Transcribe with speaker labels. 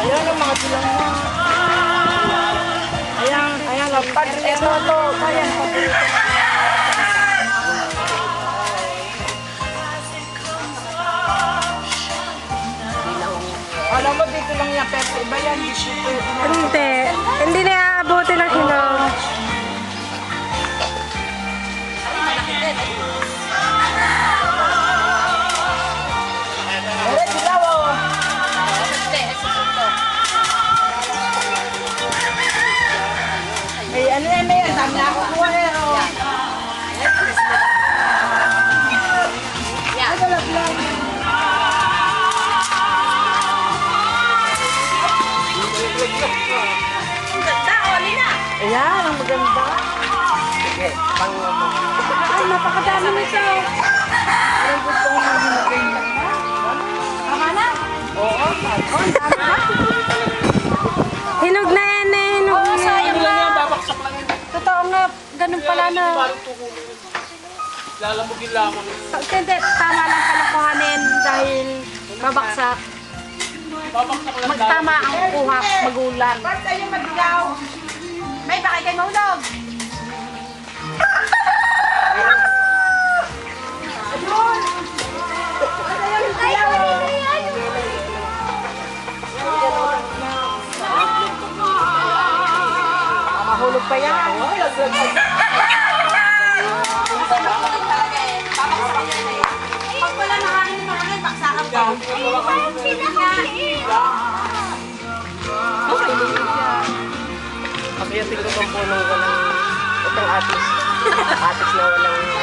Speaker 1: Ayan ang mga silang na. Ayan ang ito, ayan, paborito na. Alam mo, dito lang yan, pero iba yan.
Speaker 2: Hindi na aabuti ng hinog.
Speaker 1: Pero dilaw, oh. May ano yan, may ang dami na ako kuha eh, oh. Ay, galaglag. Ayan, ang maganda. Sige, ay, napakadami nito. Parang gusto ko maghinagay na. Tama na? Oo, ang dami na.
Speaker 2: Hinog na yan eh. Hinog
Speaker 1: Oo,
Speaker 2: na.
Speaker 1: sayang na. Totoo nga, ganun pala na.
Speaker 3: Lalamugin lamang.
Speaker 1: Hindi, tama lang kalokohanin dahil babaksak.
Speaker 3: Babaksak lang
Speaker 1: Magtama ang kuha, magulan. Ba't tayo magdilaw? May bakit kayo mahulog? Mahulog pa yan. Pag wala na hangin, baksakan pa.
Speaker 4: Kasi yung tingko pang puno ko ng itong atis. Atis na walang